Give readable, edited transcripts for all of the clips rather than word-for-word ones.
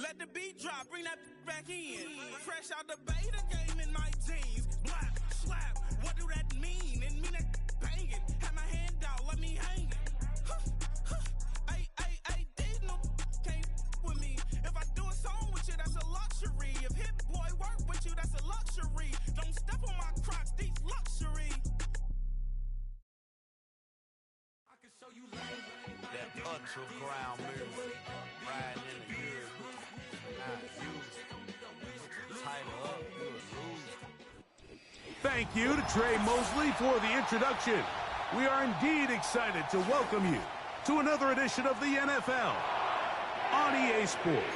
Let the beat drop, bring that back in. Fresh out the beta game in my jeans. Blap, slap, what do that mean? It mean that banging. Have my hand out, let me hang it. These no can't with me. If I do a song with you, that's a luxury. If Hit Boy work with you, that's a luxury. Don't step on my Crocs, these luxury. I can show you that ultra ground move, riding in the good, not used. Title up, good lose. Thank you to Trey Mosley for the introduction. We are indeed excited to welcome you to another edition of the NFL on EA Sports.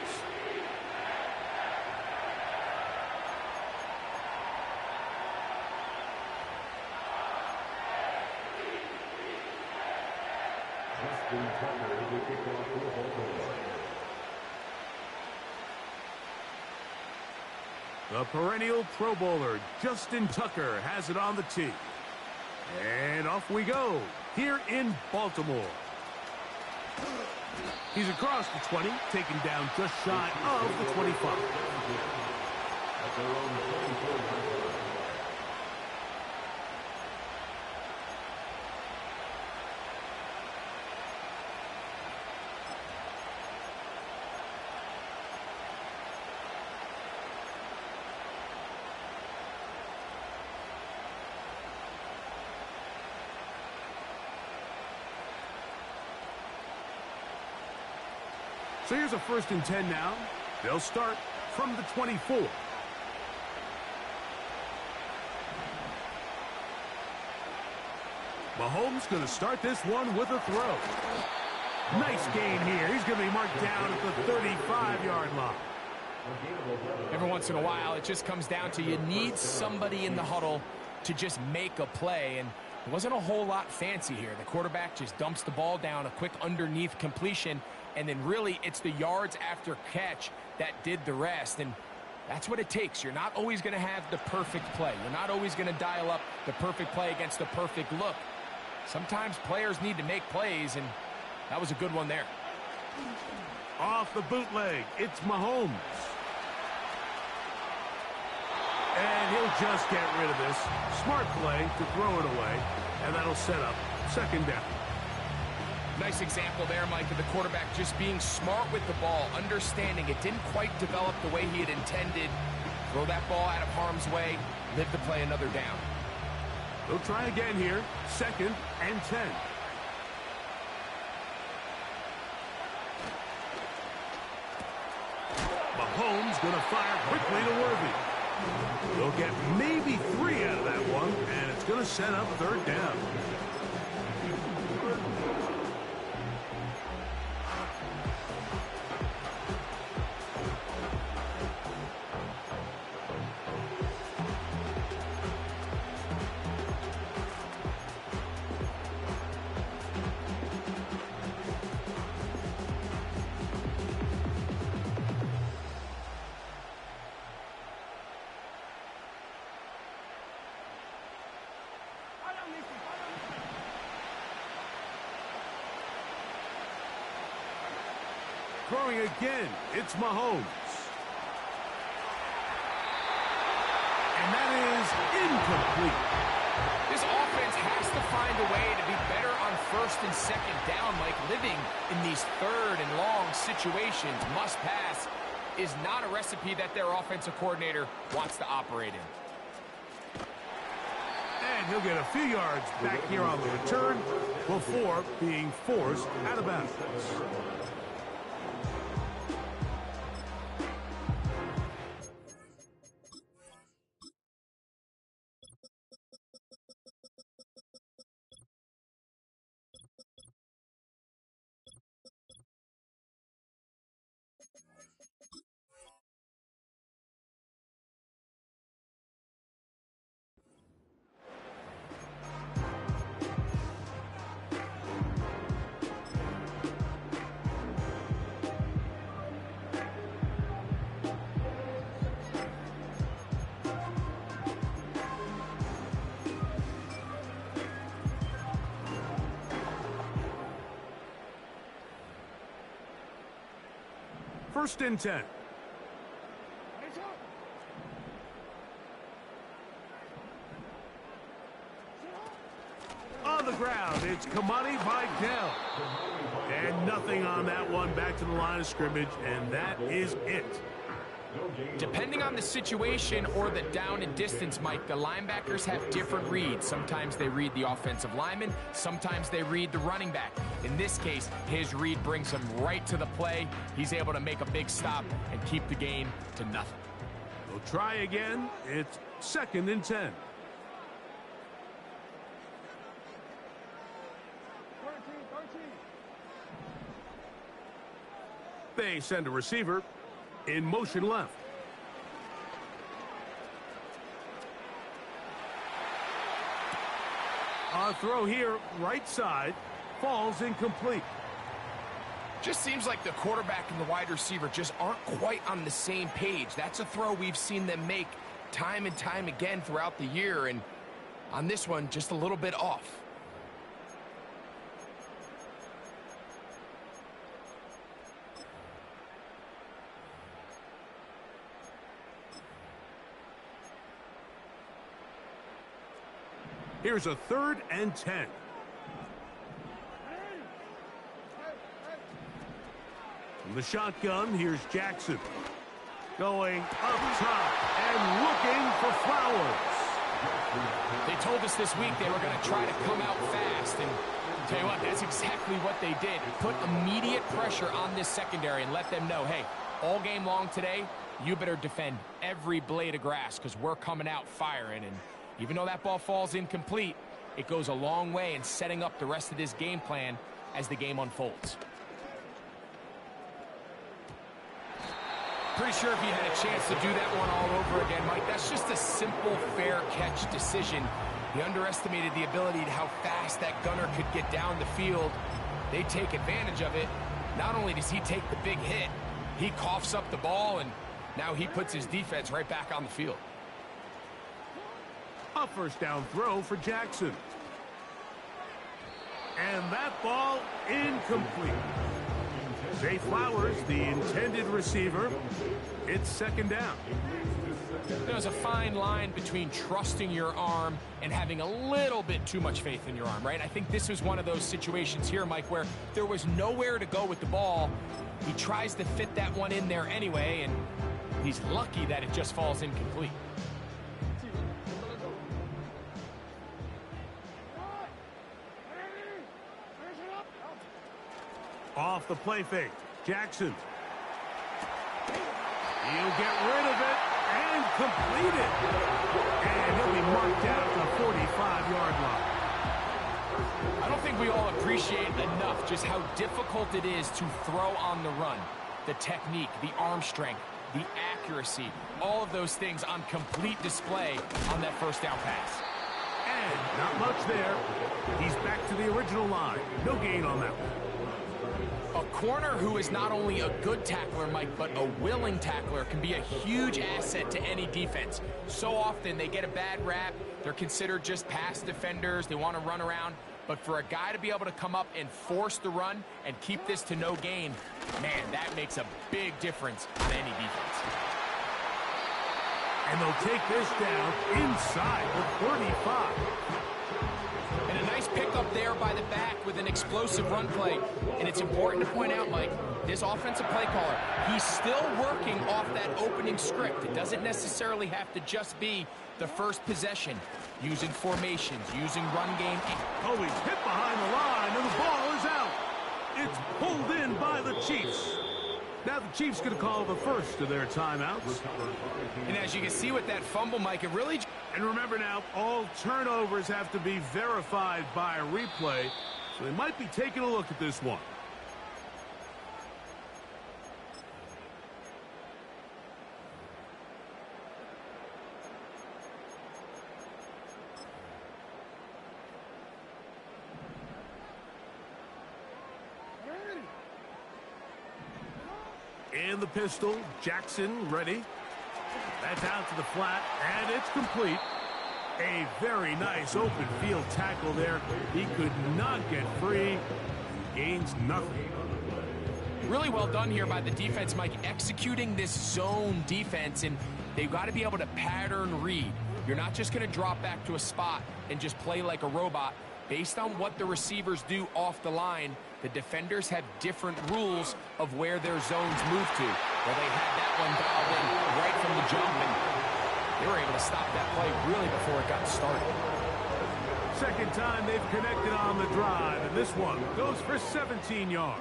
The perennial Pro Bowler, Justin Tucker, has it on the tee. And off we go, here in Baltimore. He's across the 20, taken down just shy of the 25. So here's a 1st and 10 now. They'll start from the 24. Mahomes going to start this one with a throw. Nice gain here. He's going to be marked down at the 35-yard line. Every once in a while, it just comes down to you need somebody in the huddle to just make a play. And it wasn't a whole lot fancy here. The quarterback just dumps the ball down, a quick underneath completion, and then really it's the yards after catch that did the rest. And that's what it takes. You're not always going to have the perfect play. You're not always going to dial up the perfect play against the perfect look. Sometimes players need to make plays, and that was a good one there. Off the bootleg, it's Mahomes. And he'll just get rid of this. Smart play to throw it away, and that'll set up 2nd down. Nice example there, Mike, of the quarterback just being smart with the ball, understanding it didn't quite develop the way he had intended. Throw that ball out of harm's way, live to play another down. They'll try again here, 2nd and 10. Mahomes going to fire quickly to Worthy. They'll get maybe 3 out of that one, and it's going to set up 3rd down. Throwing again, it's Mahomes. And that is incomplete. This offense has to find a way to be better on 1st and 2nd down, Mike. Living in these 3rd and long situations, must pass, is not a recipe that their offensive coordinator wants to operate in. And he'll get a few yards back here on the return before being forced out of bounds. First and 10. On the ground, it's Kamani Vidal. And nothing on that one. Back to the line of scrimmage, and that is it. Depending on the situation or the down and distance, Mike, the linebackers have different reads. Sometimes they read the offensive lineman. Sometimes they read the running back. In this case, his read brings him right to the play. He's able to make a big stop and keep the game to nothing. We'll try again. It's second and 10. They send a receiver in motion left. Our throw here, right side, falls incomplete. Just seems like the quarterback and the wide receiver just aren't quite on the same page. That's a throw we've seen them make time and time again throughout the year, and on this one, just a little bit off. Here's a third and 10. From the shotgun, here's Jackson. Going up top and looking for Flowers. They told us this week they were going to try to come out fast, and I'll tell you what, that's exactly what they did. Put immediate pressure on this secondary and let them know, hey, all game long today, you better defend every blade of grass because we're coming out firing. And even though that ball falls incomplete, it goes a long way in setting up the rest of this game plan as the game unfolds. Pretty sure if he had a chance to do that one all over again, Mike, that's just a simple, fair catch decision. He underestimated the ability to how fast that gunner could get down the field. They take advantage of it. Not only does he take the big hit, he coughs up the ball, and now he puts his defense right back on the field. A first down throw for Jackson. And that ball incomplete. Zay Flowers, the intended receiver. It's second down. There's a fine line between trusting your arm and having a little bit too much faith in your arm, right? I think this was one of those situations here, Mike, where there was nowhere to go with the ball. He tries to fit that one in there anyway, and he's lucky that it just falls incomplete. Off the play fake, Jackson. He'll get rid of it and complete it. And he'll be marked out at the 45-yard line. I don't think we all appreciate enough just how difficult it is to throw on the run. The technique, the arm strength, the accuracy, all of those things on complete display on that first down pass. And not much there. He's back to the original line. No gain on that one. A corner who is not only a good tackler, Mike, but a willing tackler can be a huge asset to any defense. So often they get a bad rap. They're considered just pass defenders. They want to run around. But for a guy to be able to come up and force the run and keep this to no gain, man, that makes a big difference on any defense. And they'll take this down inside the 35. And a nice pickup there by the back with an explosive run play. And it's important to point out, Mike, this offensive play caller, he's still working off that opening script. It doesn't necessarily have to just be the first possession. Using formations, using run game. Oh, he's hit behind the line, and the ball is out. It's pulled in by the Chiefs. Now the Chiefs going to call the first of their timeouts. And as you can see with that fumble, Mike, it really... And remember now, all turnovers have to be verified by a replay, so they might be taking a look at this one. In the pistol, Jackson ready. That's out to the flat, and it's complete. A very nice open field tackle there. He could not get free. Gains nothing. Really well done here by the defense, Mike, executing this zone defense, and they've got to be able to pattern read. You're not just going to drop back to a spot and just play like a robot. Based on what the receivers do off the line, the defenders have different rules of where their zones move to. Well, they had that one dialed in right from the jump, and they were able to stop that play really before it got started. Second time they've connected on the drive, and this one goes for 17 yards.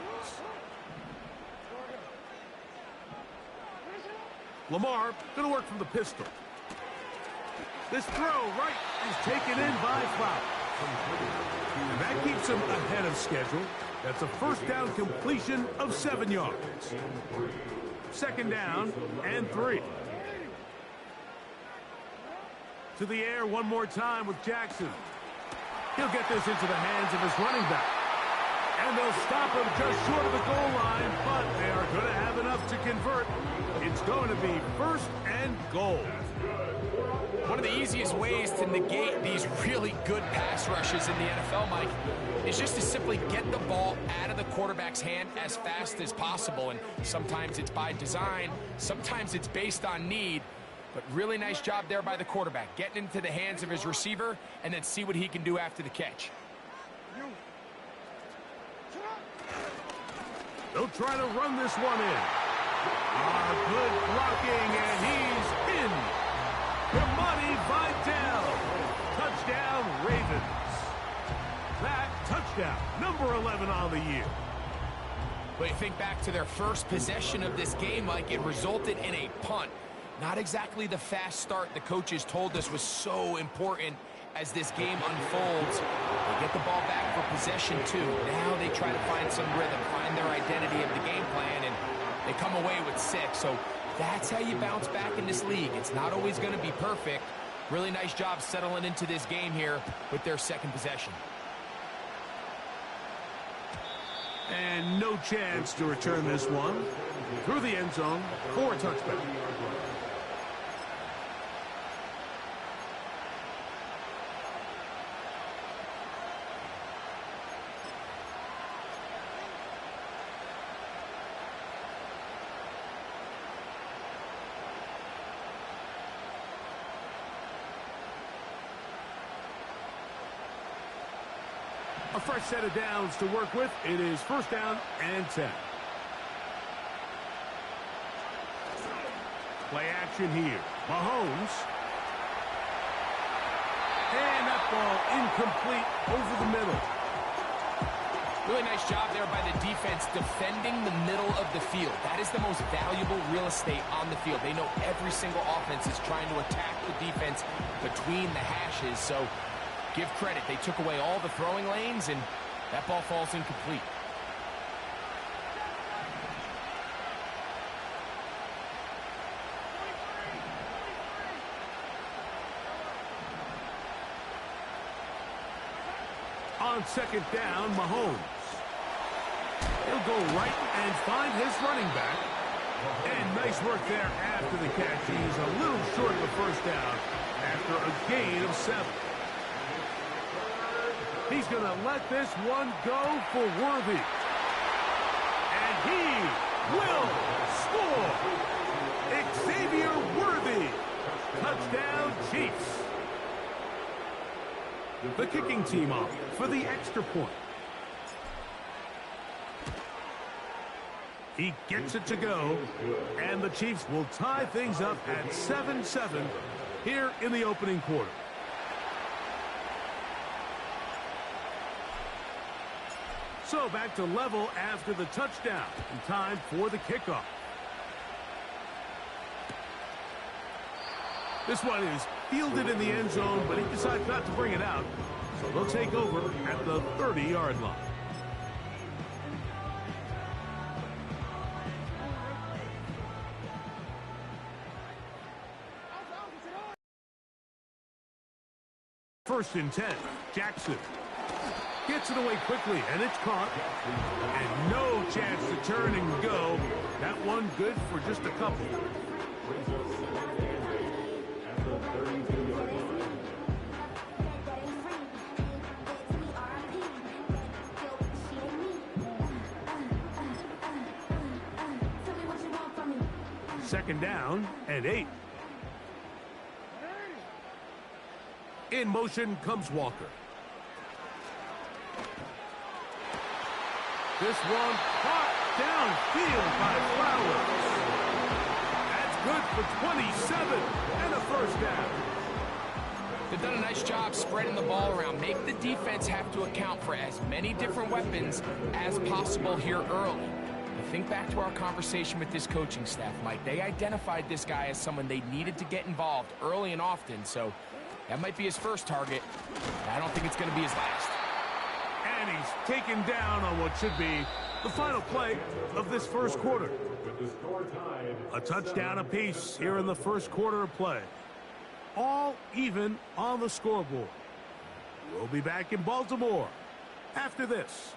Lamar going to work from the pistol. This throw right is taken in by Flower. And that keeps him ahead of schedule. That's a first down completion of 7 yards. Second down and 3. To the air one more time with Jackson. He'll get this into the hands of his running back. And they'll stop him just short of the goal line, but they are going to have enough to convert. It's going to be first and goal. One of the easiest ways to negate these really good pass rushes in the NFL, Mike, is just to simply get the ball out of the quarterback's hand as fast as possible. And sometimes it's by design, sometimes it's based on need. But really nice job there by the quarterback, getting into the hands of his receiver and then see what he can do after the catch. They'll try to run this one in. Good blocking, and he's in. Ramani Vidal. Touchdown, Ravens. That touchdown, number 11 on the year. But you think back to their first possession of this game, Mike, it resulted in a punt. Not exactly the fast start the coaches told us was so important as this game unfolds. They get the ball back for possession 2. Now they try to find some rhythm, find their identity of the game plan, and they come away with 6. So that's how you bounce back in this league. It's not always going to be perfect. Really nice job settling into this game here with their second possession. And no chance to return this one. Through the end zone for a touchback. A fresh set of downs to work with. It is first down and 10. Play action here. Mahomes. And that ball incomplete over the middle. Really nice job there by the defense defending the middle of the field. That is the most valuable real estate on the field. They know every single offense is trying to attack the defense between the hashes. So give credit. They took away all the throwing lanes, and that ball falls incomplete. On second down, Mahomes. He'll go right and find his running back. And nice work there after the catch. He's a little short of the first down after a gain of 7. He's going to let this one go for Worthy. And he will score. Xavier Worthy. Touchdown, Chiefs. The kicking team off for the extra point. He gets it to go. And the Chiefs will tie things up at 7-7 here in the opening quarter. So back to level after the touchdown. And time for the kickoff. This one is fielded in the end zone, but he decides not to bring it out. So they'll take over at the 30-yard line. First and 10, Jackson. Gets it away quickly, and it's caught. And no chance to turn and go. That one good for just a couple. Second down and 8. In motion comes Walker. This one caught downfield by Flowers. That's good for 27 and a first down. They've done a nice job spreading the ball around. Make the defense have to account for as many different weapons as possible here early. But think back to our conversation with this coaching staff, Mike. They identified this guy as someone they needed to get involved early and often, so that might be his first target. I don't think it's going to be his last. And he's taken down on what should be the final play of this first quarter. A touchdown apiece here in the first quarter of play. All even on the scoreboard. We'll be back in Baltimore after this.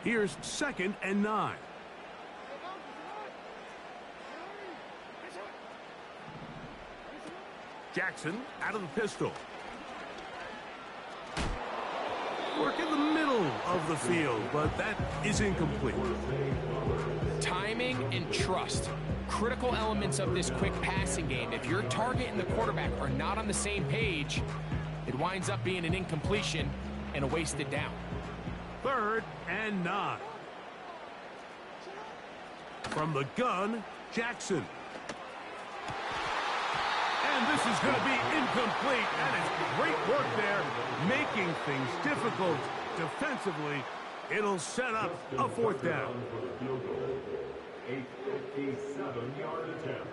Here's 2nd and 9. Jackson out of the pistol. Work in the middle of the field, but that is incomplete. Timing and trust, critical elements of this quick passing game. If your target and the quarterback are not on the same page, it winds up being an incompletion and a wasted down. 3rd and 9. From the gun, Jackson. And this is going to be incomplete. That is great work there, making things difficult defensively. It'll set up a 4th down. 857-yard attempt.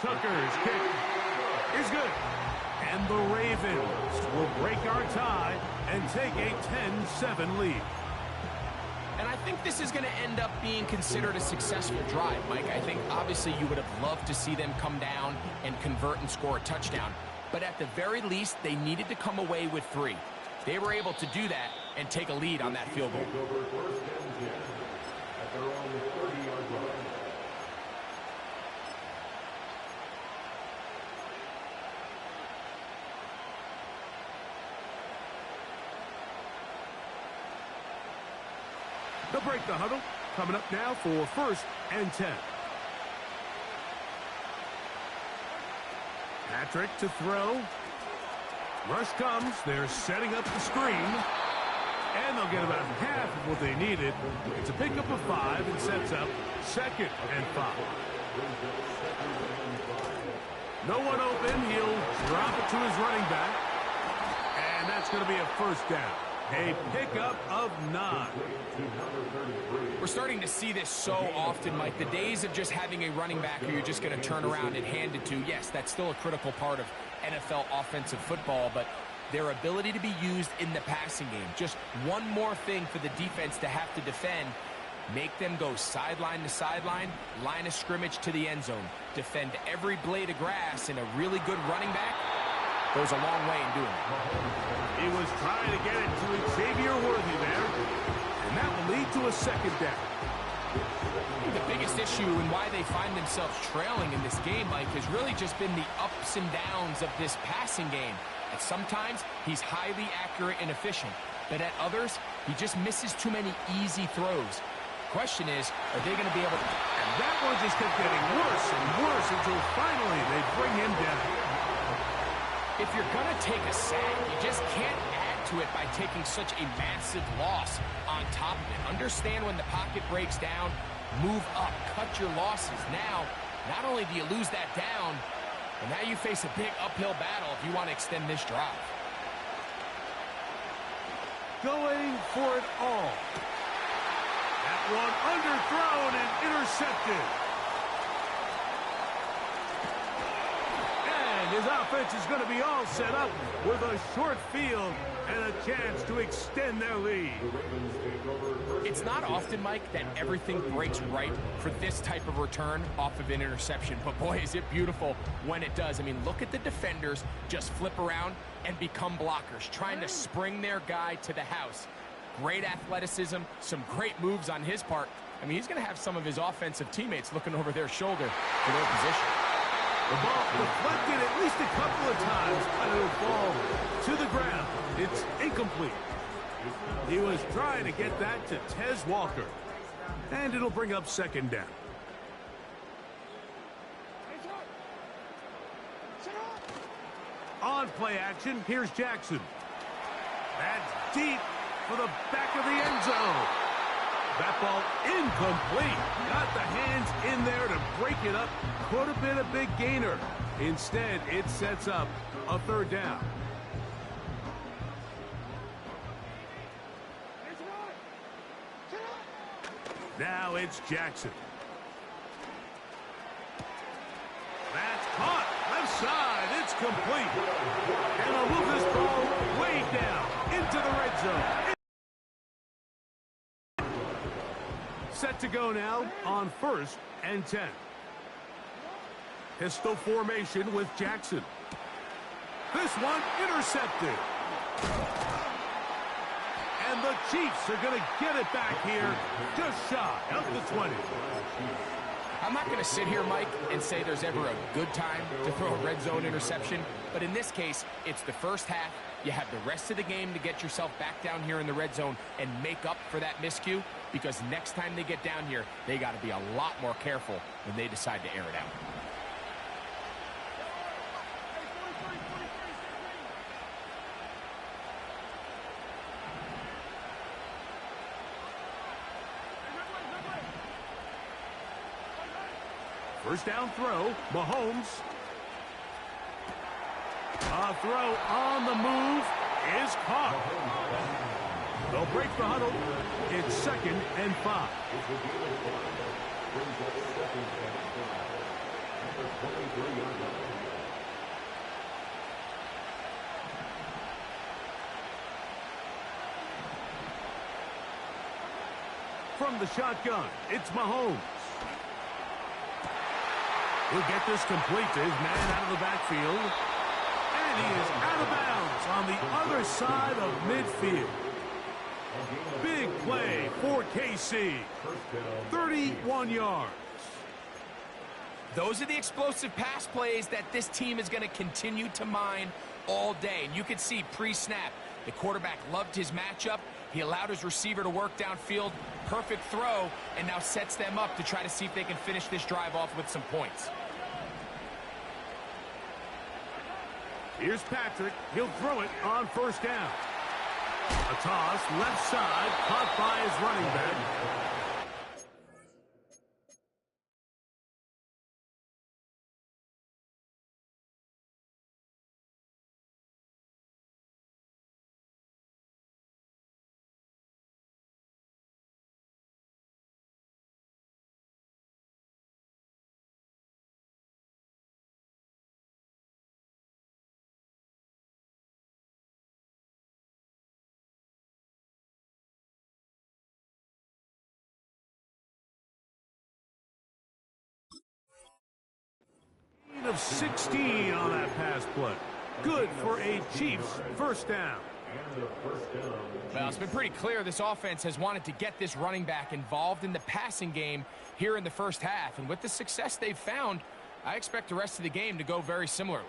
Tucker's kick is good. And the Ravens will break our tie and take a 10-7 lead. And I think this is going to end up being considered a successful drive, Mike. I think obviously you would have loved to see them come down and convert and score a touchdown. But at the very least, they needed to come away with 3. They were able to do that and take a lead on that field goal. They'll break the huddle. Coming up now for 1st and 10. Patrick to throw. Rush comes. They're setting up the screen. And they'll get about half of what they needed. It's a pickup of 5 and sets up 2nd and 5. No one open. He'll drop it to his running back. And that's going to be a 1st down. A pickup of 9. We're starting to see this so often, Mike. The days of just having a running back who you're just going to turn around and hand it to, yes, that's still a critical part of NFL offensive football, but their ability to be used in the passing game. Just one more thing for the defense to have to defend. Make them go sideline to sideline, line of scrimmage to the end zone. Defend every blade of grass, and a really good running back goes a long way in doing it. He was trying to get it to Xavier Worthy there, and that will lead to a 2nd down. The biggest issue and why they find themselves trailing in this game, Mike, has really just been the ups and downs of this passing game. At sometimes, he's highly accurate and efficient, but at others, he just misses too many easy throws. Question is, are they going to be able to... And that one just kept getting worse and worse until finally they bring him down. If you're going to take a sack, you just can't add to it by taking such a massive loss on top of it. Understand when the pocket breaks down, move up, cut your losses. Now, not only do you lose that down, but now you face a big uphill battle if you want to extend this drive. Going for it all. That one underthrown and intercepted. His offense is going to be all set up with a short field and a chance to extend their lead. It's not often, Mike, that everything breaks right for this type of return off of an interception. But, boy, is it beautiful when it does. I mean, look at the defenders just flip around and become blockers, trying to spring their guy to the house. Great athleticism, some great moves on his part. I mean, he's going to have some of his offensive teammates looking over their shoulder for their position. The ball deflected at least a couple of times, but it'll fall to the ground. It's incomplete. He was trying to get that to Tez Walker. And it'll bring up second down. On play action, here's Jackson. That's deep for the back of the end zone. That ball incomplete. Got the hands in there to break it up. Could have been a big gainer. Instead, it sets up a third down. Now it's Jackson. That's caught. Left side. It's complete. And they'll move this ball way down into the red zone. Set to go now on 1st and 10. Pistol formation with Jackson. This one intercepted. And the Chiefs are going to get it back here just shy of the 20. I'm not going to sit here, Mike, and say there's ever a good time to throw a red zone interception. But in this case, it's the first half. You have the rest of the game to get yourself back down here in the red zone and make up for that miscue, because next time they get down here, they got to be a lot more careful when they decide to air it out. First down throw, Mahomes. A throw on the move is caught. They'll break the huddle. It's 2nd and 5. From the shotgun, it's Mahomes. He'll get this complete to his man out of the backfield. And he is out of bounds on the other side of midfield. Big play for KC. 31 yards. Those are the explosive pass plays that this team is going to continue to mine all day. And you can see pre-snap, the quarterback loved his matchup. He allowed his receiver to work downfield. Perfect throw, and now sets them up to try to see if they can finish this drive off with some points. Here's Patrick. He'll throw it on 1st down. A toss, left side, caught by his running back. Of 16 on that pass play. Good for a Chiefs first down. Well, it's been pretty clear this offense has wanted to get this running back involved in the passing game here in the first half. And with the success they've found, I expect the rest of the game to go very similarly.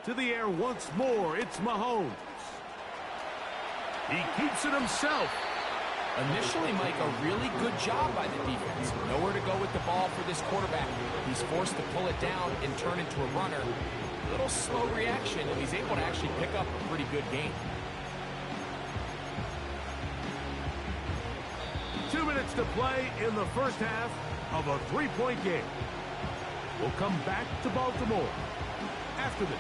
To the air once more, it's Mahomes. He keeps it himself. Initially, Mike, a really good job by the defense. Nowhere to go with the ball for this quarterback. He's forced to pull it down and turn into a runner. A little slow reaction, and he's able to actually pick up a pretty good gain. 2 minutes to play in the first half of a 3-point game. We'll come back to Baltimore after this.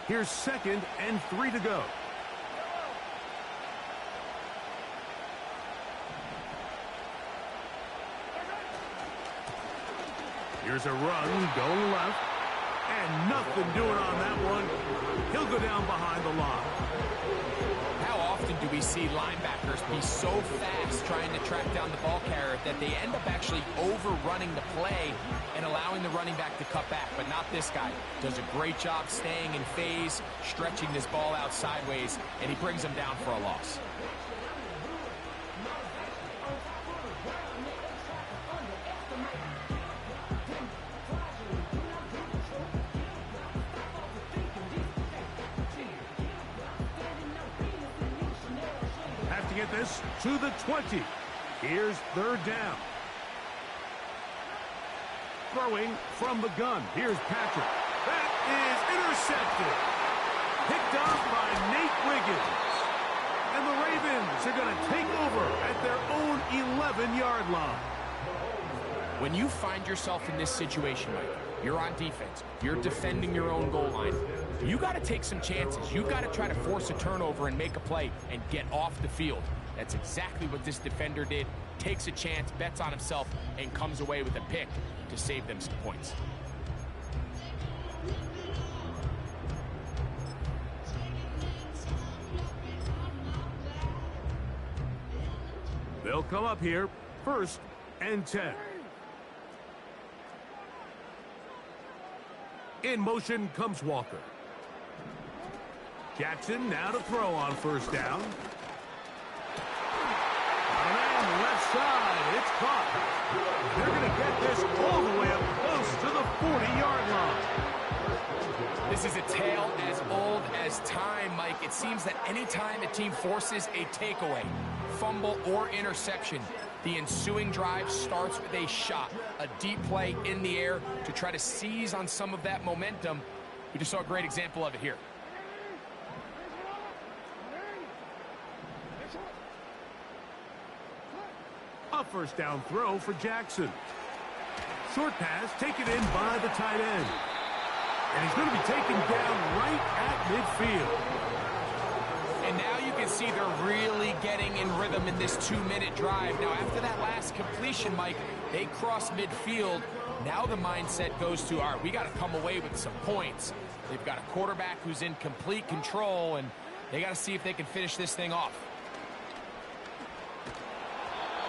Here's 2nd and 3 to go. Here's a run going left. And nothing doing on that one. He'll go down behind the line. How often do we see linebackers be so fast trying to track down the ball carrier that they end up actually overrunning the play and allowing the running back to cut back? But not this guy. Does a great job staying in phase, stretching this ball out sideways, and he brings him down for a loss. Get this to the 20. Here's third down. Throwing from the gun. Here's Patrick. That is intercepted. Picked up by Nate Wiggins. And the Ravens are going to take over at their own 11-yard line. When you find yourself in this situation, Mike, you're on defense, you're defending your own goal line, you got to take some chances. You got to try to force a turnover and make a play and get off the field. That's exactly what this defender did. Takes a chance, bets on himself, and comes away with a pick to save them some points. They'll come up here, 1st and 10. In motion comes Walker. Jackson now to throw on 1st down. On the left side, it's caught. They're going to get this all the way up close to the 40-yard line. This is a tale as old as time, Mike. It seems that anytime a team forces a takeaway, fumble, or interception, the ensuing drive starts with a shot, a deep play in the air to try to seize on some of that momentum. We just saw a great example of it here. A 1st down throw for Jackson. Short pass taken in by the tight end. And he's going to be taken down right at midfield. And now you can see they're really getting in rhythm in this 2-minute drive. Now, after that last completion, Mike, they cross midfield. Now the mindset goes to, all right, we got to come away with some points. They've got a quarterback who's in complete control, and they got to see if they can finish this thing off.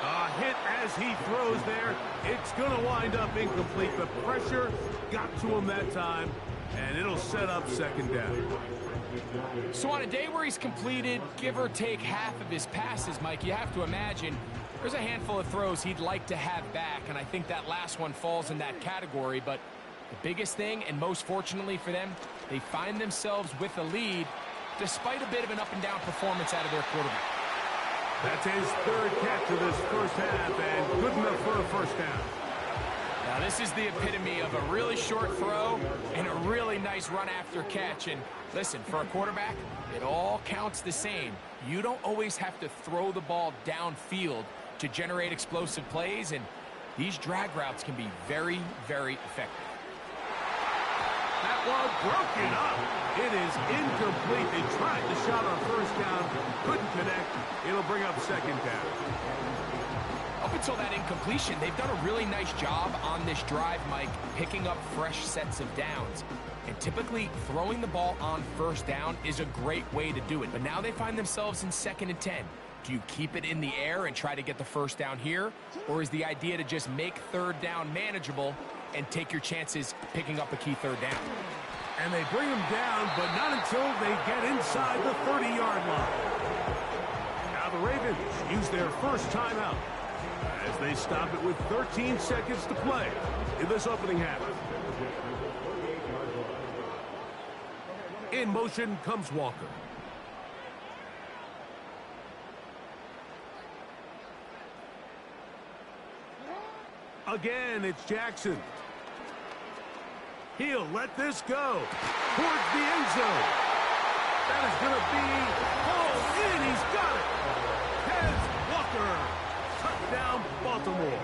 A hit as he throws there. It's going to wind up incomplete. The pressure got to him that time, and it'll set up 2nd down. So on a day where he's completed, give or take half of his passes, Mike, you have to imagine there's a handful of throws he'd like to have back, and I think that last one falls in that category. But the biggest thing, and most fortunately for them, they find themselves with a lead despite a bit of an up-and-down performance out of their quarterback. That's his 3rd catch of this 1st half, and good enough for a 1st down. Now, this is the epitome of a really short throw and a really nice run after catch. And listen, for a quarterback, it all counts the same. You don't always have to throw the ball downfield to generate explosive plays, and these drag routes can be very, very effective. That one broken up. It is incomplete. They tried the shot on 1st down, couldn't connect. It'll bring up 2nd down. Up until that incompletion, they've done a really nice job on this drive, Mike, picking up fresh sets of downs. And typically, throwing the ball on 1st down is a great way to do it. But now they find themselves in 2nd and 10. Do you keep it in the air and try to get the 1st down here? Or is the idea to just make 3rd down manageable and take your chances picking up a key 3rd down? And they bring him down, but not until they get inside the 30-yard line. Now the Ravens use their 1st timeout as they stop it with 13 seconds to play in this opening half. In motion comes Walker. Again, it's Jackson. He'll let this go towards the end zone. That is going to be hauled in. He's got it. Heads Walker. Touchdown, Baltimore.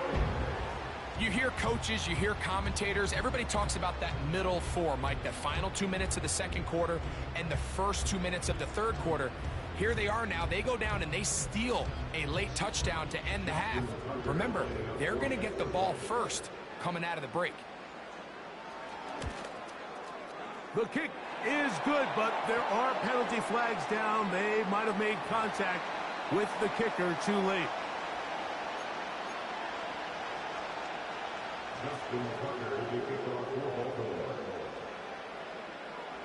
You hear coaches, you hear commentators, everybody talks about that middle 4, Mike, the final 2 minutes of the 2nd quarter and the first 2 minutes of the 3rd quarter. Here they are now. They go down and they steal a late touchdown to end the half. Remember, they're going to get the ball first coming out of the break. The kick is good, but there are penalty flags down. They might have made contact with the kicker too late. Justin Tucker, the kickoff for Baltimore.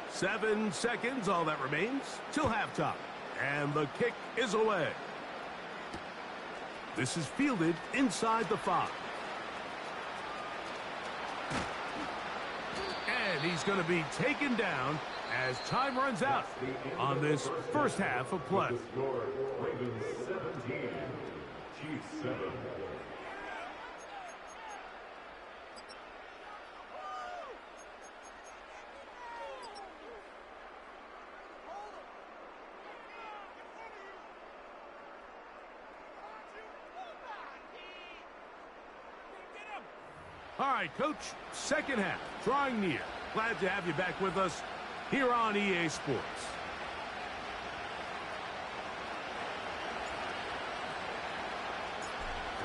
7 seconds, all that remains, till halftime. And the kick is away. This is fielded inside the 5. And he's going to be taken down as time runs out on this first half of play. The score, Ravens 17, Chiefs 7. All right, Coach, second half, drawing near. Glad to have you back with us here on EA Sports.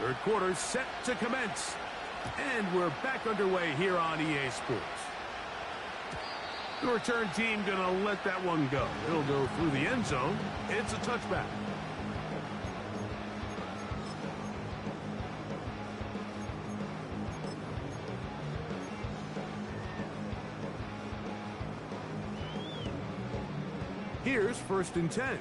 Third quarter set to commence. And we're back underway here on EA Sports. The return team going to let that one go. It'll go through the end zone. It's a touchback. Here's 1st and 10.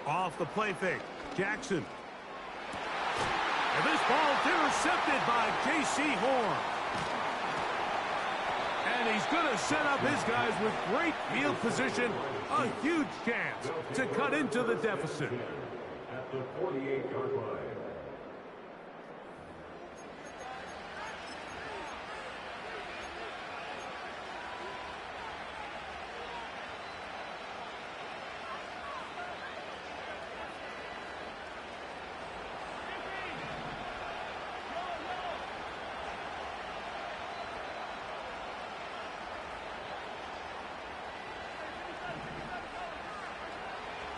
Off the play fake, Jackson. And this ball intercepted by J.C. Horn. And he's going to set up his guys with great field position. A huge chance to cut into the deficit. At the 48-yard line.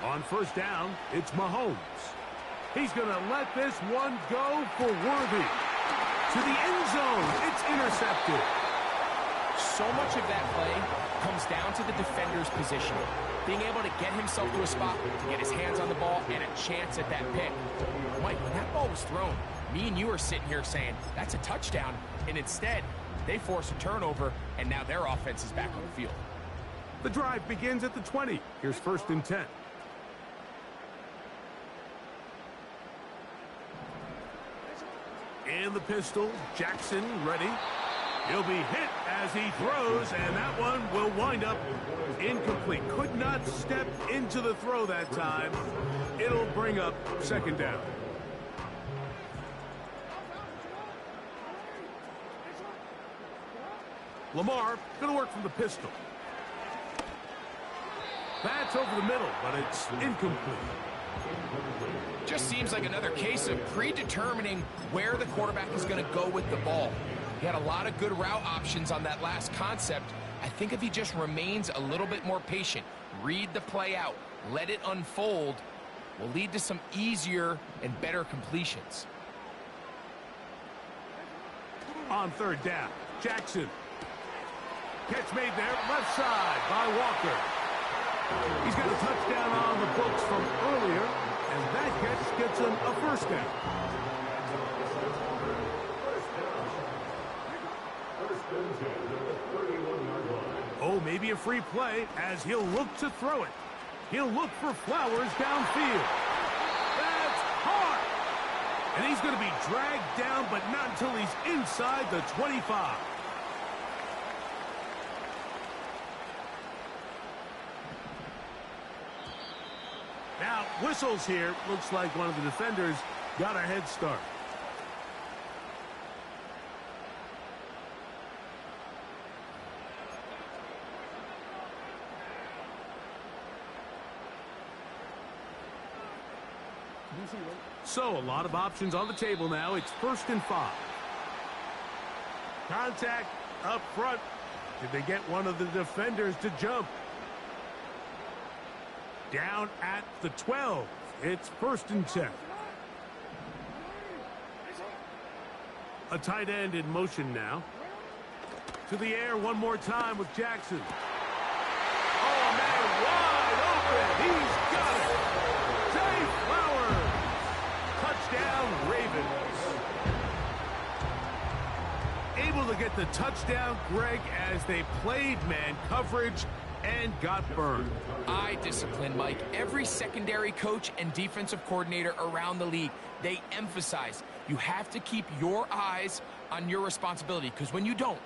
On 1st down, it's Mahomes. He's going to let this one go for Worthy. To the end zone, it's intercepted. So much of that play comes down to the defender's position. Being able to get himself to a spot, to get his hands on the ball, and a chance at that pick. Mike, when that ball was thrown, me and you are sitting here saying, that's a touchdown. And instead, they force a turnover, and now their offense is back on the field. The drive begins at the 20. Here's 1st and 10. In the pistol, Jackson ready. He'll be hit as he throws, and that one will wind up incomplete. Could not step into the throw that time. It'll bring up 2nd down. Lamar going to work from the pistol. That's over the middle, but it's incomplete. Just seems like another case of predetermining where the quarterback is going to go with the ball. He had a lot of good route options on that last concept. I think if he just remains a little bit more patient, read the play out, let it unfold, will lead to some easier and better completions. On 3rd down, Jackson. Catch made there, left side by Walker. He's got a touchdown on the books from earlier, and that catch gets him a 1st down. Oh, maybe a free play as he'll look to throw it. He'll look for Flowers downfield. That's hard. And he's going to be dragged down, but not until he's inside the 25. Now, whistles here. Looks like one of the defenders got a head start. So, a lot of options on the table now. It's 1st and 5. Contact up front. Did they get one of the defenders to jump? Down at the 12. It's 1st and 10. A tight end in motion now. To the air one more time with Jackson. Oh, man, wide open. He's got it. Zay Flowers. Touchdown, Ravens. Able to get the touchdown, Greg, as they played man coverage and got burned. Eye discipline, Mike. Every secondary coach and defensive coordinator around the league, they emphasize you have to keep your eyes on your responsibility, because when you don't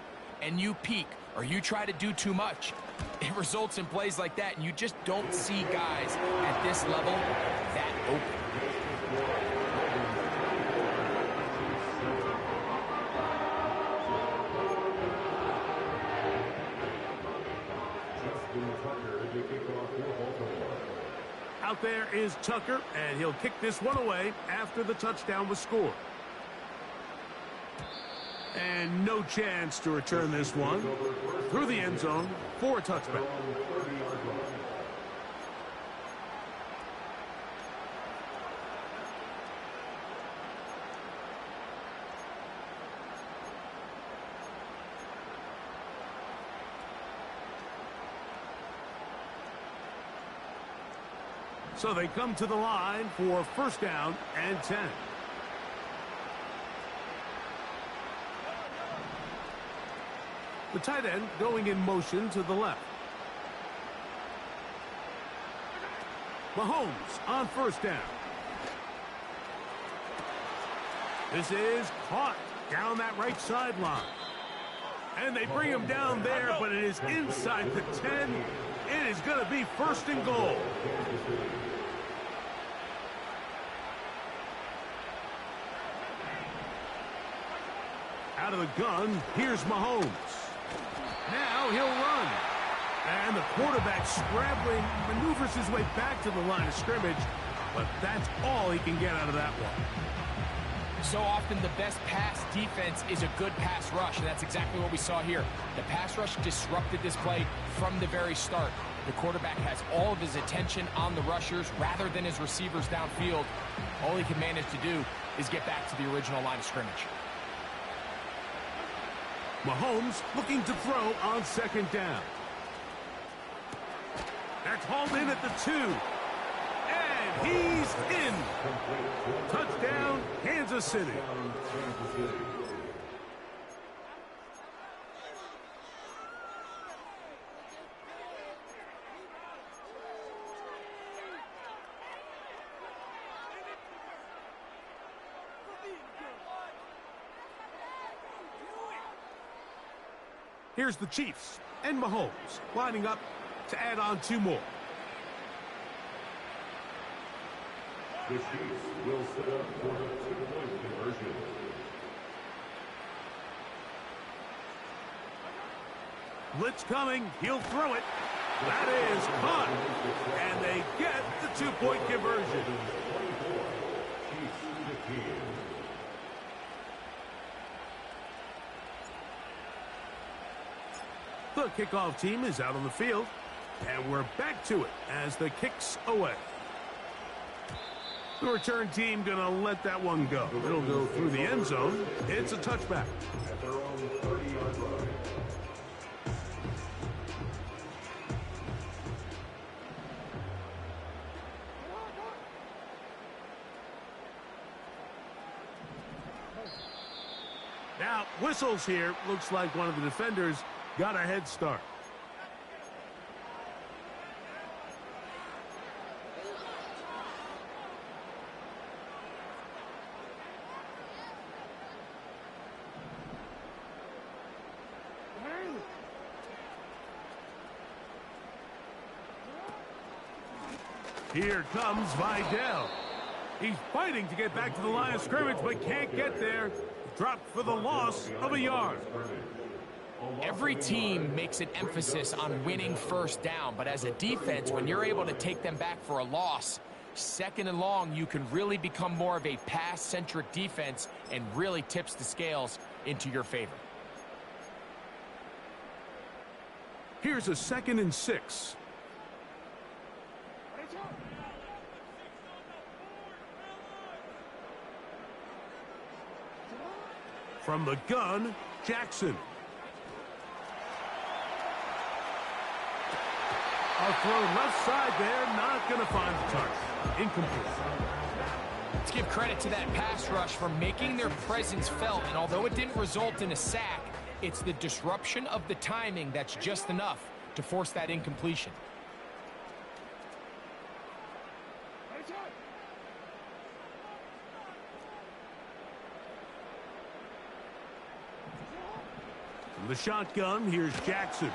and you peek or you try to do too much, it results in plays like that, and you just don't see guys at this level that open. Out there is Tucker, and he'll kick this one away after the touchdown was scored. And no chance to return this one through the end zone for a touchback. So they come to the line for first down and 10. The tight end going in motion to the left. Mahomes on first down. This is caught down that right sideline. And they bring him down there, but it is inside the 10. It is going to be first and goal. Out of the gun, here's Mahomes. Now he'll run. And the quarterback scrambling, maneuvers his way back to the line of scrimmage, but that's all he can get out of that one. So often the best pass defense is a good pass rush, and that's exactly what we saw here. The pass rush disrupted this play from the very start. The quarterback has all of his attention on the rushers rather than his receivers downfield. All he can manage to do is get back to the original line of scrimmage. Mahomes looking to throw on second down. That's hauled in at the 2. And he's in. Touchdown, Kansas City. Here's the Chiefs and Mahomes lining up to add on 2 more. The Chiefs will set up for the 2-point conversion. Blitz coming. He'll throw it. That is caught. And they get the 2-point conversion. 24. Chiefs defeated. The kickoff team is out on the field, and we're back to it as the kick's away. The return team going to let that one go. It'll go through the end zone. It's a touchback. At their own 30-yard line. Now, whistles here. Looks like one of the defenders got a head start. Here comes Vidal. He's fighting to get back to the line of scrimmage, but can't get there. Dropped for the loss of a yard. Every team makes an emphasis on winning first down, but as a defense, when you're able to take them back for a loss, second and long, you can really become more of a pass-centric defense and really tips the scales into your favor. Here's a 2nd and 6. From the gun, Jackson. A throw left side there, not going to find the touch. Incomplete. Let's give credit to that pass rush for making their presence felt, and although it didn't result in a sack, it's the disruption of the timing that's just enough to force that incompletion. From the shotgun, here's Jackson.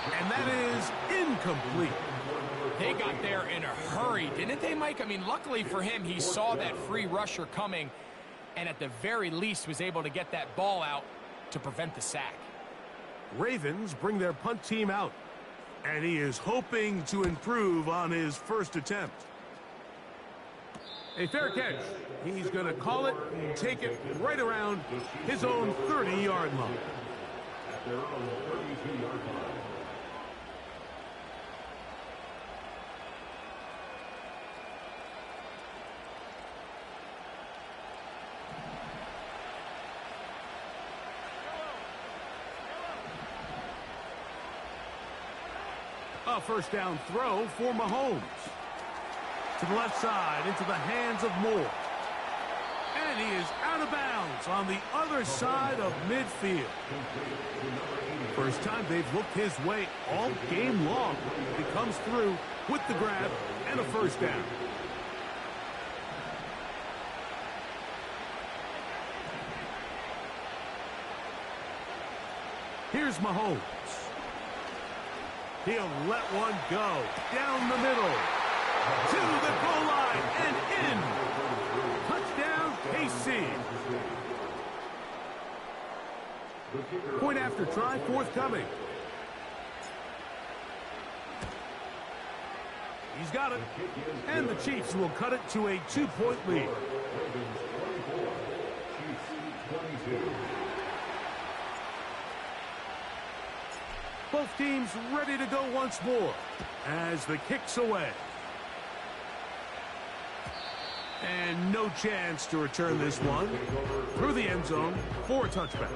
And that is incomplete. They got there in a hurry, didn't they, Mike? I mean, luckily for him, he saw that free rusher coming and at the very least was able to get that ball out to prevent the sack. Ravens bring their punt team out, and he is hoping to improve on his first attempt. A fair catch. He's going to call it and take it right around his own 30-yard line. At their own 32-yard line. A first down throw for Mahomes. To the left side, into the hands of Moore. And he is out of bounds on the other side of midfield. First time they've looked his way all game long. He comes through with the grab and a first down. Here's Mahomes. He'll let one go down the middle to the goal line and in. Touchdown, KC. Point after try forthcoming. He's got it. And the Chiefs will cut it to a 2-point lead. Both teams ready to go once more as the kick's away. And no chance to return this one through the end zone for a touchback.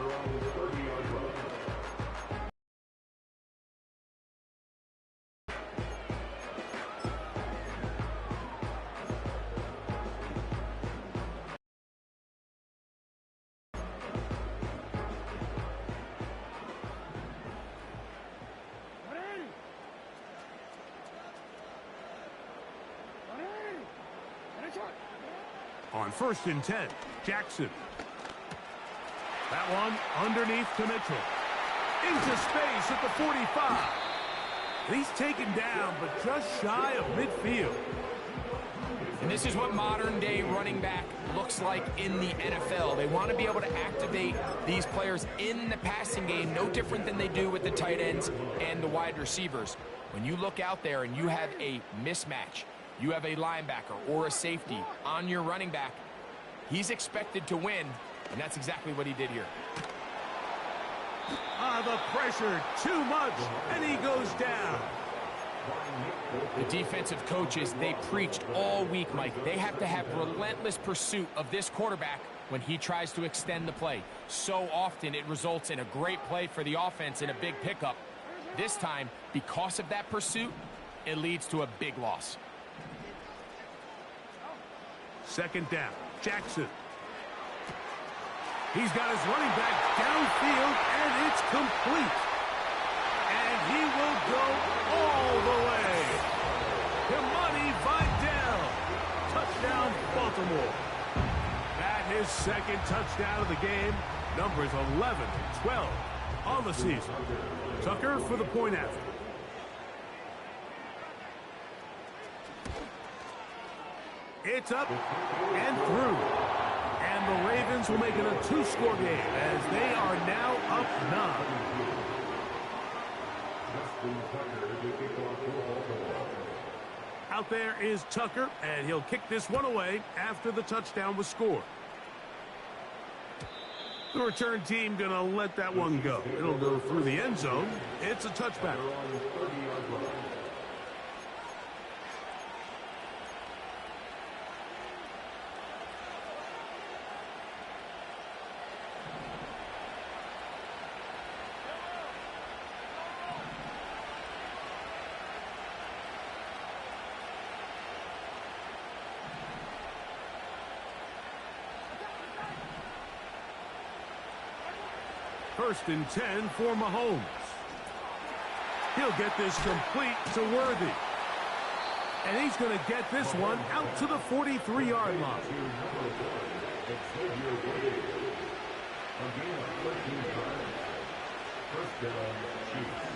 On 1st and 10, Jackson. That one underneath to Mitchell. Into space at the 45. He's taken down, but just shy of midfield. And this is what modern-day running back looks like in the NFL. They want to be able to activate these players in the passing game, no different than they do with the tight ends and the wide receivers. When you look out there and you have a mismatch, you have a linebacker or a safety on your running back, he's expected to win, and that's exactly what he did here. The pressure, too much, and he goes down. The defensive coaches, they preached all week, Mike. They have to have relentless pursuit of this quarterback when he tries to extend the play. So often it results in a great play for the offense and a big pickup. This time, because of that pursuit, it leads to a big loss. Second down, Jackson. He's got his running back downfield, and it's complete. And he will go all the way. Kimani Vidal. Touchdown, Baltimore. That his second touchdown of the game. Numbers 11 and 12 on the season. Tucker for the point after. It's up and through. And the Ravens will make it a two-score game as they are now up 9. Out there is Tucker, and he'll kick this one away after the touchdown was scored. The return team going to let that one go. It'll go through the end zone. It's a touchback. First and 10 for Mahomes. He'll get this complete to Worthy. And he's going to get this one out to the 43-yard line. First down, Chiefs.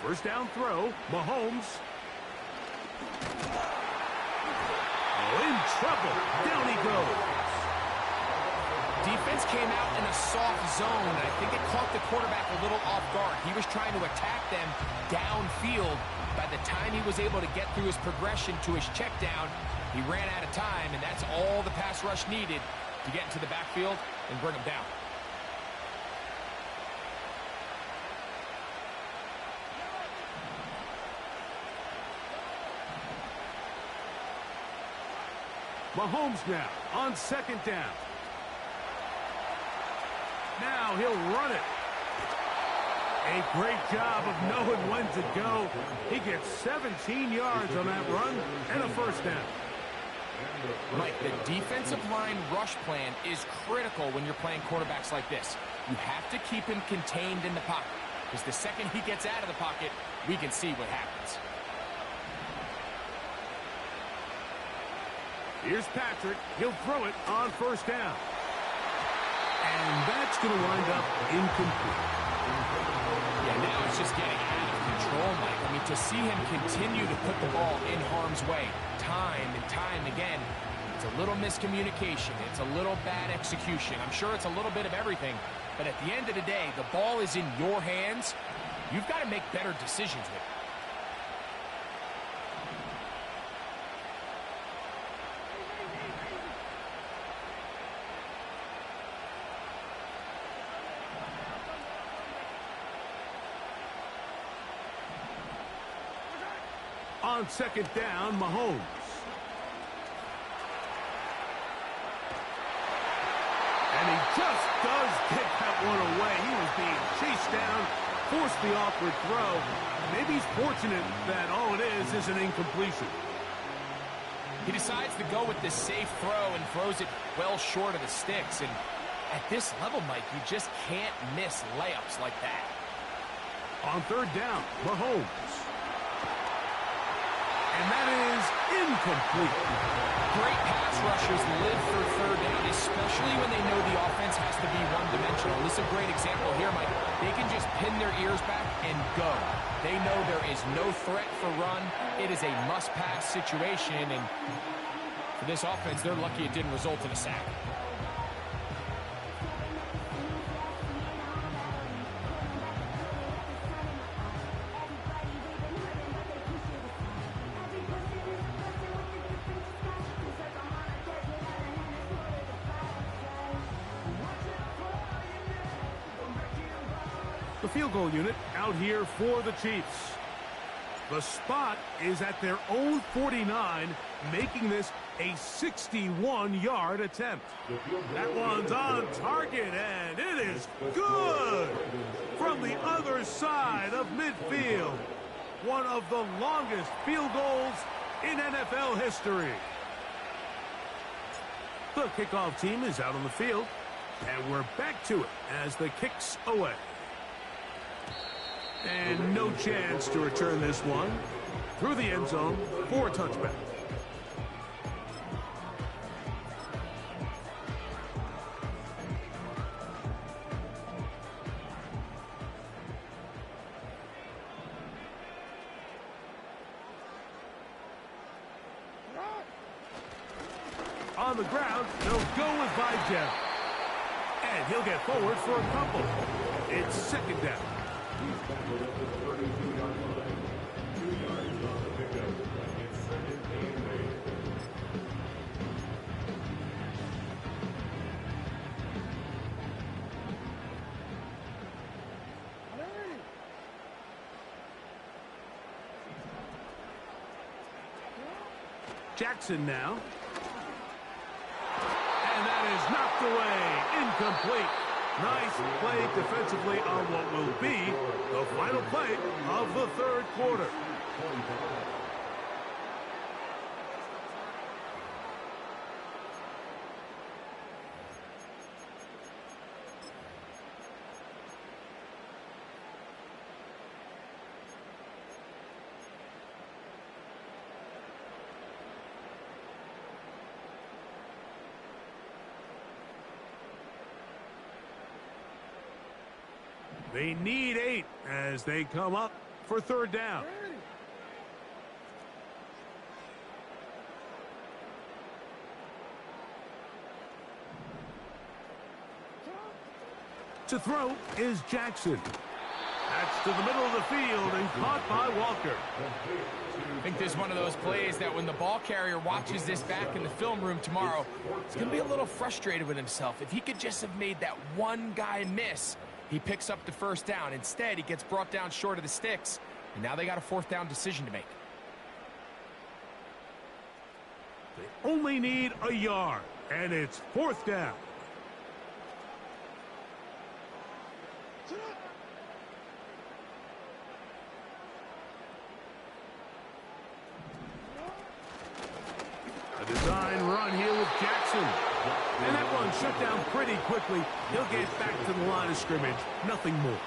First down throw, Mahomes. Oh, in trouble. Down he goes. Defense came out in a soft zone. I think it caught the quarterback a little off guard. He was trying to attack them downfield. By the time he was able to get through his progression to his check down, he ran out of time, and that's all the pass rush needed to get into the backfield and bring him down. Mahomes now on second down. Now he'll run it. A great job of knowing when to go. He gets 17 yards on that run and a first down. Mike, the defensive line rush plan is critical when you're playing quarterbacks like this. You have to keep him contained in the pocket, because the second he gets out of the pocket, we can see what happens. Here's Patrick. He'll throw it on first down. And that's going to wind up incomplete. Yeah, now it's just getting out of control, Mike. I mean, to see him continue to put the ball in harm's way time and time again, it's a little miscommunication. It's a little bad execution. I'm sure it's a little bit of everything. But at the end of the day, the ball is in your hands. You've got to make better decisions with it. On second down, Mahomes. And he just does get that one away. He was being chased down, forced the awkward throw. Maybe he's fortunate that all it is an incompletion. He decides to go with this safe throw and throws it well short of the sticks. And at this level, Mike, you just can't miss layups like that. On third down, Mahomes. And that is incomplete. Great pass rushers live for third down, especially when they know the offense has to be one-dimensional. This is a great example here, Mike. They can just pin their ears back and go. They know there is no threat for run. It is a must-pass situation, and for this offense, they're lucky it didn't result in a sack. The field goal unit out here for the Chiefs. The spot is at their own 49, making this a 61-yard attempt. That one's on target, and it is good from the other side of midfield. One of the longest field goals in NFL history. The kickoff team is out on the field, and we're back to it as the kick's away. And no chance to return this one through the end zone for a touchback. On the ground, they'll go with Vigel. And he'll get forward for a couple. It's second down. Jackson now. And that is knocked away. Incomplete. Nice play defensively on what will be the final play of the third quarter. They need 8 as they come up for third down. To throw is Jackson. That's to the middle of the field and caught by Walker. I think this is one of those plays that when the ball carrier watches this back in the film room tomorrow, he's going to be a little frustrated with himself. If he could just have made that one guy miss, he picks up the first down. Instead, he gets brought down short of the sticks, and now they got a fourth down decision to make. They only need a yard, and it's fourth down. A design run here with Jackson. And that one shut down pretty quickly. He'll get back to the line of scrimmage. Nothing more.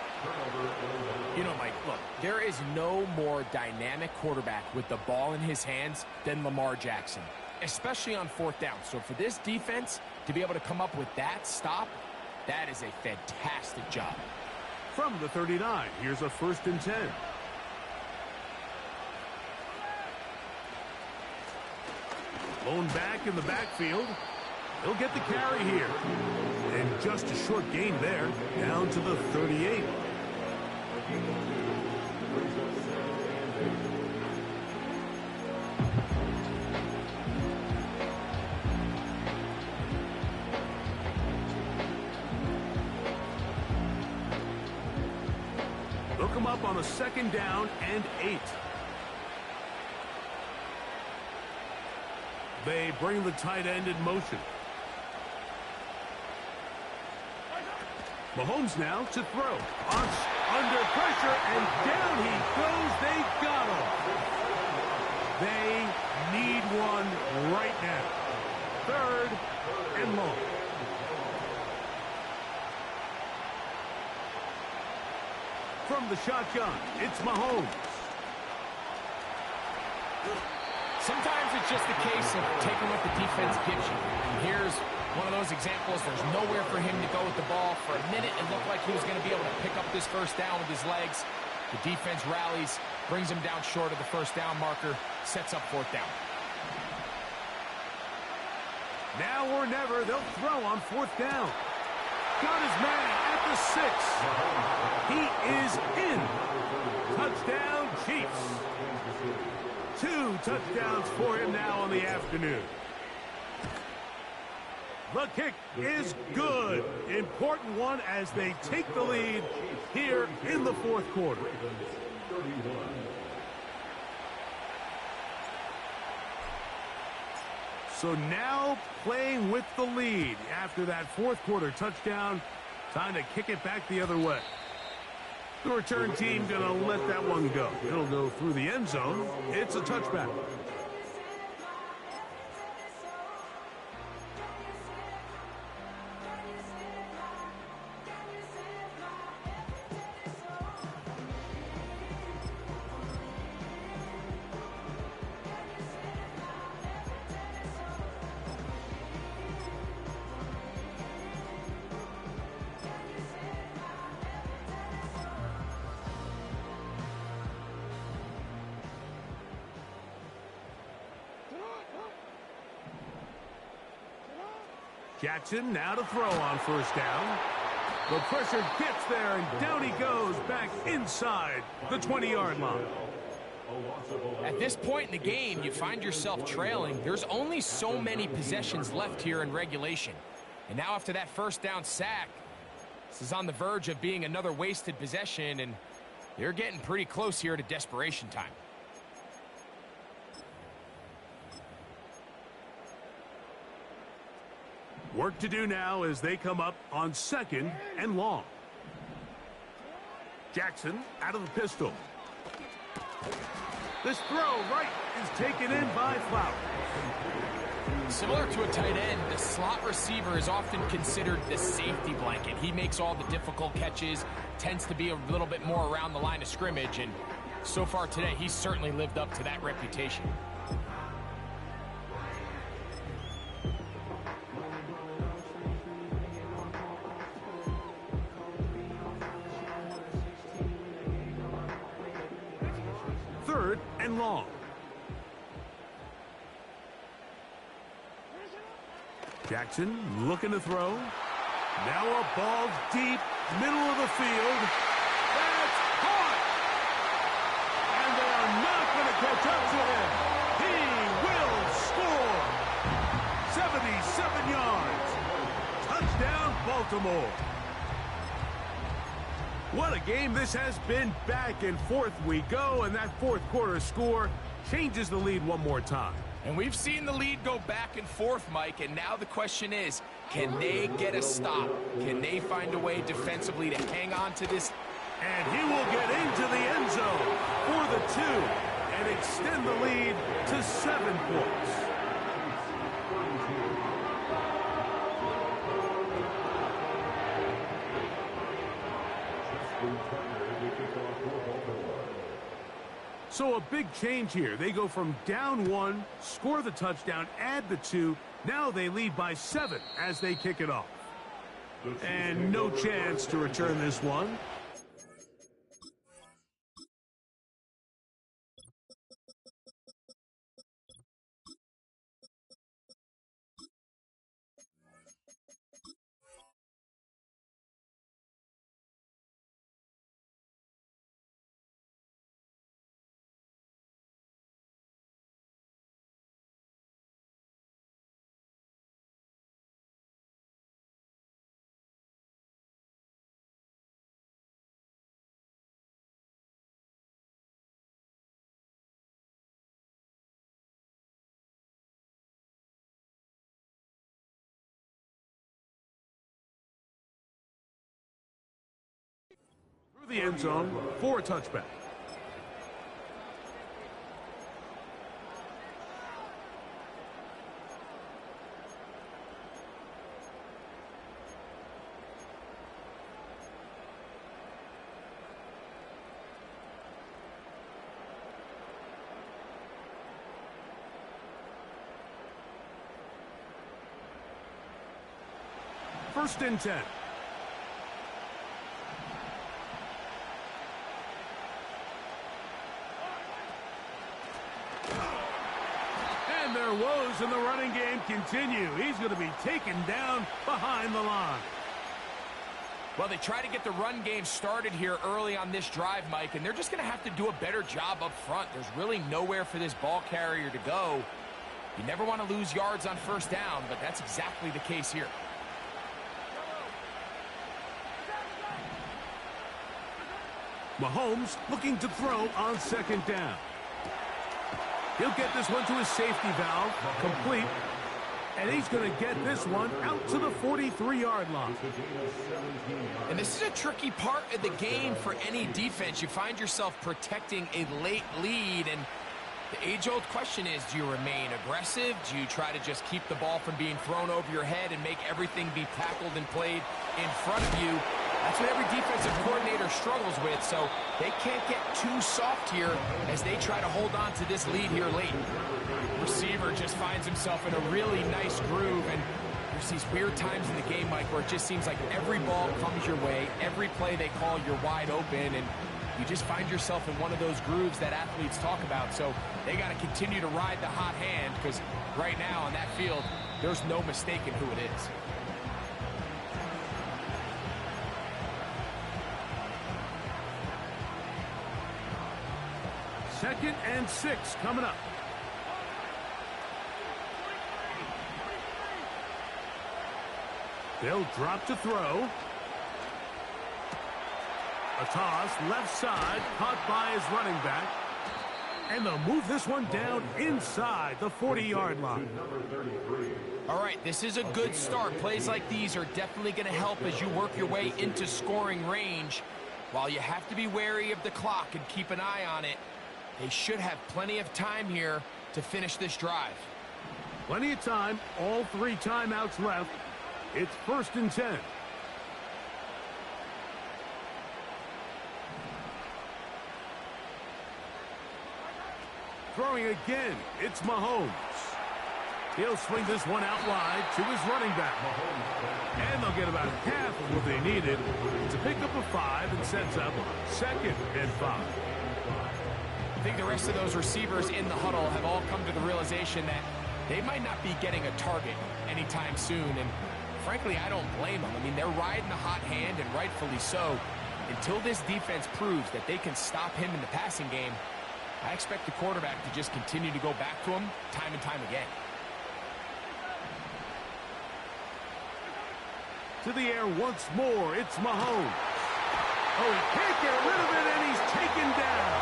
You know, Mike, look, there is no more dynamic quarterback with the ball in his hands than Lamar Jackson, especially on fourth down. So for this defense to be able to come up with that stop, that is a fantastic job. From the 39, here's a 1st and 10. Blown back in the backfield. He'll get the carry here. And just a short gain there, down to the 38. They'll come up on a 2nd down and 8. They bring the tight end in motion. Mahomes now to throw. Under pressure, and down he goes. They got him. They need one right now. 3rd and long. From the shotgun, it's Mahomes. Sometimes it's just a case of taking what the defense gives you. And here's one of those examples. There's nowhere for him to go with the ball. For a minute, it looked like he was going to be able to pick up this first down with his legs. The defense rallies, brings him down short of the first down marker, sets up fourth down. Now or never, they'll throw on fourth down. Got his man at the 6. He is in. Touchdown, Chiefs. 2 touchdowns for him now on the afternoon. The kick is good. Important one as they take the lead here in the fourth quarter. So now playing with the lead after that fourth quarter touchdown. Time to kick it back the other way. The return team going to let that one go. It'll go through the end zone. It's a touchback. Jackson now to throw on first down. The pressure gets there, and down he goes back inside the 20-yard line. At this point in the game, you find yourself trailing. There's only so many possessions left here in regulation. And now after that first down sack, this is on the verge of being another wasted possession, and they're getting pretty close here to desperation time. Work to do now as they come up on 2nd and long. Jackson out of the pistol. This throw right is taken in by Flowers. Similar to a tight end, the slot receiver is often considered the safety blanket. He makes all the difficult catches, tends to be a little bit more around the line of scrimmage, and so far today, he's certainly lived up to that reputation. Third and long. Jackson looking to throw. Now a ball deep, middle of the field. That's caught! And they are not going to catch up to him. He will score! 77 yards. Touchdown, Baltimore. What a game this has been. Back and forth we go, and that fourth quarter score changes the lead one more time. And we've seen the lead go back and forth, Mike, and now the question is, can they get a stop? Can they find a way defensively to hang on to this? And he will get into the end zone for the 2 and extend the lead to 7 points. So a big change here. They go from down 1, score the touchdown, add the 2. Now they lead by 7 as they kick it off. And no chance to return this one. Through the end zone for a touchback. First and 10. And their woes in the running game continue. He's going to be taken down behind the line. Well, they try to get the run game started here early on this drive, Mike, and they're just going to have to do a better job up front. There's really nowhere for this ball carrier to go. You never want to lose yards on first down, but that's exactly the case here. Mahomes looking to throw on second down. He'll get this one to his safety valve, complete. And he's going to get this one out to the 43-yard line. And this is a tricky part of the game for any defense. You find yourself protecting a late lead, and the age-old question is, do you remain aggressive? Do you try to just keep the ball from being thrown over your head and make everything be tackled and played in front of you? That's what every defensive coordinator struggles with, so they can't get too soft here as they try to hold on to this lead here late. Receiver just finds himself in a really nice groove, and there's these weird times in the game, Mike, where it just seems like every ball comes your way, every play they call, you're wide open, and you just find yourself in one of those grooves that athletes talk about. So they got to continue to ride the hot hand, because right now on that field, there's no mistaking who it is. Second and 6 coming up. They'll drop to throw. A toss, left side, caught by his running back. And they'll move this one down inside the 40-yard line. All right, this is a good start. Plays like these are definitely going to help as you work your way into scoring range. While you have to be wary of the clock and keep an eye on it, they should have plenty of time here to finish this drive. Plenty of time, all 3 timeouts left. It's 1st and 10. Throwing again, it's Mahomes. He'll swing this one out wide to his running back. And they'll get about half of what they needed to pick up a 5 and sets up 2nd and 5. I think the rest of those receivers in the huddle have all come to the realization that they might not be getting a target anytime soon. And frankly, I don't blame them. I mean, they're riding the hot hand, and rightfully so. Until this defense proves that they can stop him in the passing game, I expect the quarterback to just continue to go back to him time and time again. To the air once more, it's Mahomes. Oh, he can't get rid of it, and he's taken down.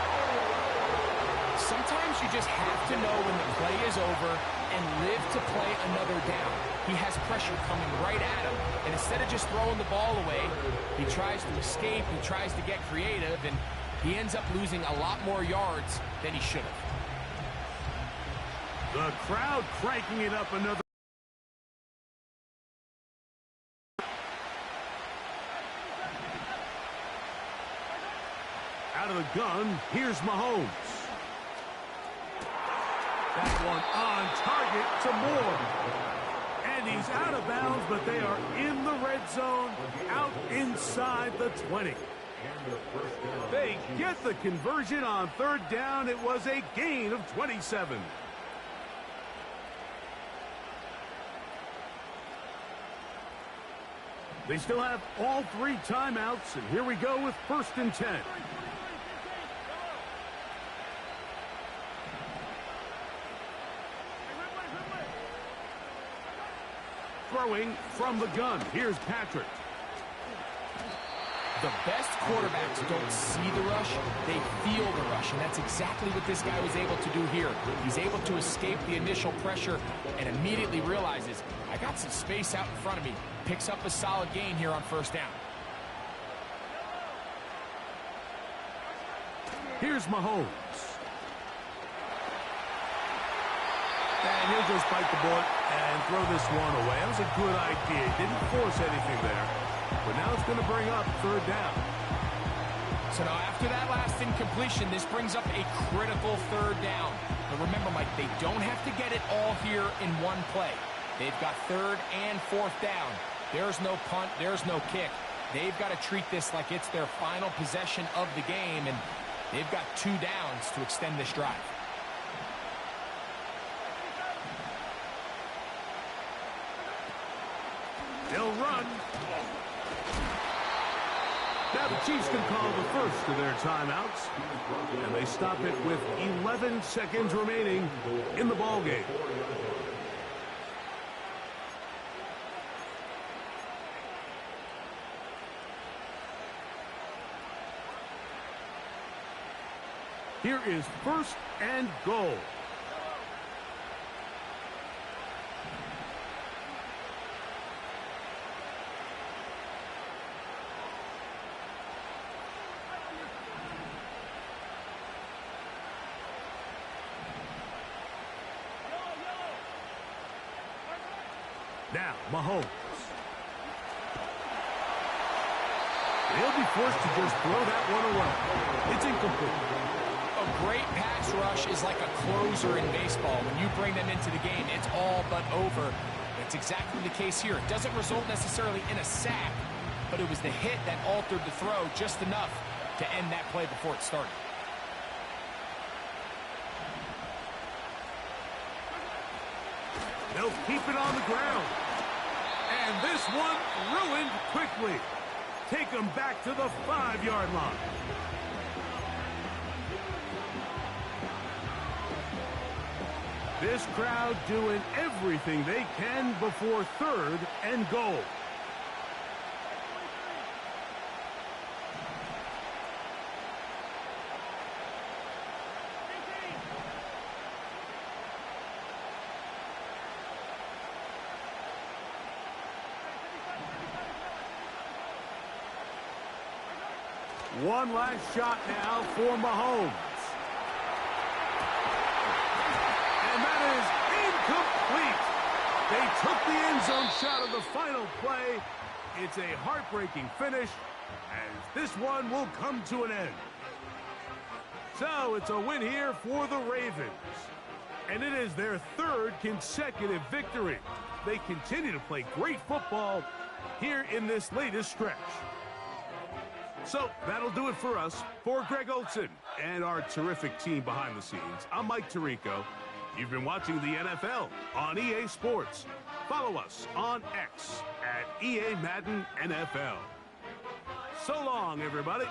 Sometimes you just have to know when the play is over and live to play another down. He has pressure coming right at him, and instead of just throwing the ball away, he tries to escape, he tries to get creative, and he ends up losing a lot more yards than he should have. The crowd cranking it up another. Out of the gun, here's Mahomes. That one on target to Moore. And he's out of bounds, but they are in the red zone, out inside the 20. They get the conversion on 3rd down. It was a gain of 27. They still have all 3 timeouts, and here we go with 1st and 10. Throwing from the gun. Here's Patrick. The best quarterbacks don't see the rush, they feel the rush, and that's exactly what this guy was able to do here. He's able to escape the initial pressure and immediately realizes, I got some space out in front of me. Picks up a solid gain here on 1st down. Here's Mahomes. And he'll just bite the bullet and throw this one away. That was a good idea. He didn't force anything there. But now it's going to bring up 3rd down. So now after that last incompletion, this brings up a critical 3rd down. But remember, Mike, they don't have to get it all here in one play. They've got 3rd and 4th down. There's no punt. There's no kick. They've got to treat this like it's their final possession of the game, and they've got 2 downs to extend this drive. They'll run. Now the Chiefs can call the first of their timeouts, and they stop it with 11 seconds remaining in the ballgame. Here is 1st and goal. Now, Mahomes. He'll be forced to just throw that one away. It's incomplete. A great pass rush is like a closer in baseball. When you bring them into the game, it's all but over. That's exactly the case here. It doesn't result necessarily in a sack, but it was the hit that altered the throw just enough to end that play before it started. They'll keep it on the ground. And this one ruined quickly. Take them back to the 5-yard line. This crowd doing everything they can before 3rd and goal. One last shot now for Mahomes. And that is incomplete. They took the end zone shot of the final play. It's a heartbreaking finish, as this one will come to an end. So it's a win here for the Ravens. And it is their third consecutive victory. They continue to play great football here in this latest stretch. So that'll do it for us. For Greg Olson and our terrific team behind the scenes, I'm Mike Tirico. You've been watching the NFL on EA Sports. Follow us on X at EA Madden NFL. So long, everybody.